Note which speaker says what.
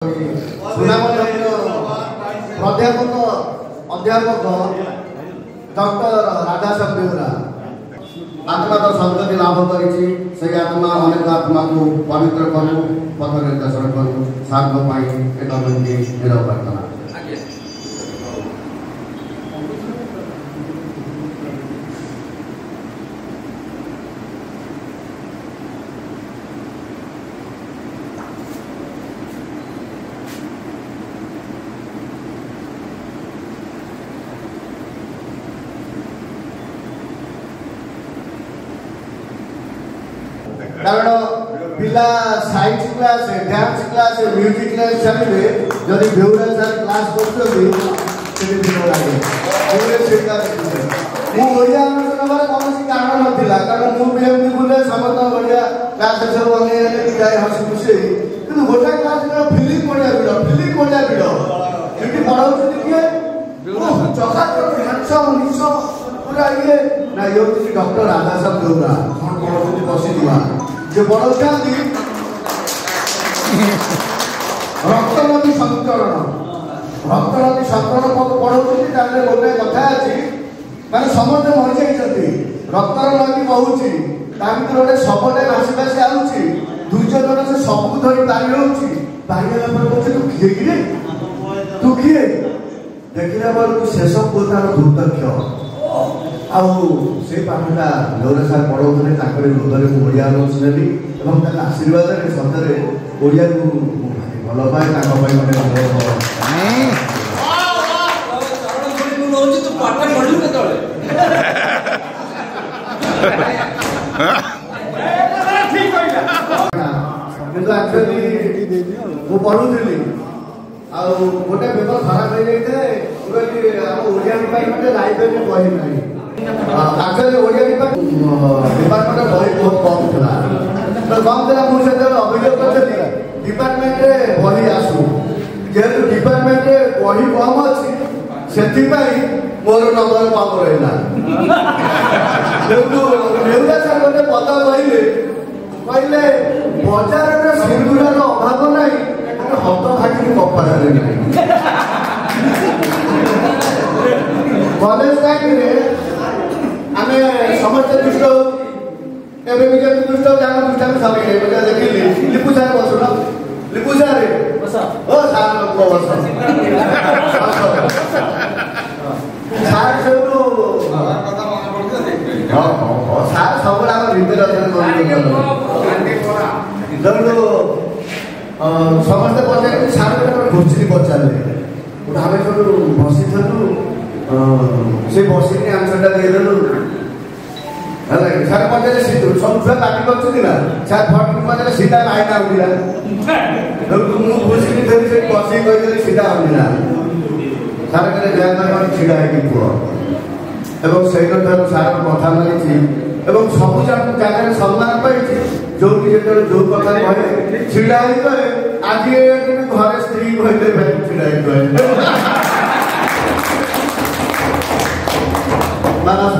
Speaker 1: प्राध्यापक डॉक्टर राधाश्याम बेउरा आत्मा तो सदगति लाभ करी आत्मा अनेक आत्मा को पवित्र करूँ पथ निर्देशन करूँ साधन एक निरव प्रार्थना। कारण पिला science class dance class music class चलिए जदि बेउरा सर क्लास करछथि सेति दिन लागे बेउरे सेटा मु ओडिया अनुसरण कौन कारण नथिला कारण मु भी एमती बुले समस्त ओडिया क्लास सब अने जाय हसी खुशी किंतु गोटा क्लास में फीलिंग पड़िया भिड़ एटी पढाउछथि किए चकाचक हैंडसम निसम पूरा ये ना यो डॉक्टर राधाश्याम बेउरा कोन पढाउछथि बसी दिवा जो बड़ा रक्तनदी संकरण पद पढ़ाऊँ गोटे कथा अच्छी माने समस्ते मरी जाती रक्तर नदी बहुची गोटे शवटे भासी भासी आऊँगी दुईज जन से सबको धरी बाहर होगी तू किए कि तू किए देखला बेलू शेष तार दुर्दक्ष से पाठटा बेउरा सार पढ़ाऊे हृदय को ओडिया अनुष्ठ नेली आशीर्वाद सतरे ओडिया को भल पाए पढ़ुली गोटे पेपर खराब हो जाए ओडिया डिपार्टमेंट लाइब्रेरी बही ना एक्चुअली ओडिया डिपार्टमेंट बही बहुत कम था तो कम था मुझे अभियोग कर डिपार्टमेंट बही आसू जेहेतु डिपार्टमेंट बही कम अच्छी से मोर नंबर कम रहा बेउरा सर गोटे पद कहले बजार में सिंदूर अभाव ना हत भागी कपाड़े कॉलेज टाइम आम समस्त दुष्ट दुष्ट देखिली लिपू सार बस लिपू सार ओ सार बस सार सार सब समस्ते पचार सार क्वेश्चन पचारे आम सब बसी से बसिक आंसरटा देदेलु सार पचारे सब छुआ पार्टी कर सार फट पचारे सीधा लाइन आउला मुझे बसिक कही सीधा आउला सार कहले जयकर छिड़ा है पुह से सार कथा मानी सब जगह सम्मान पाई जो जो कथा कहे छिड़ा कहे आज घरे स्त्री कहते छिड़ा कहे मानस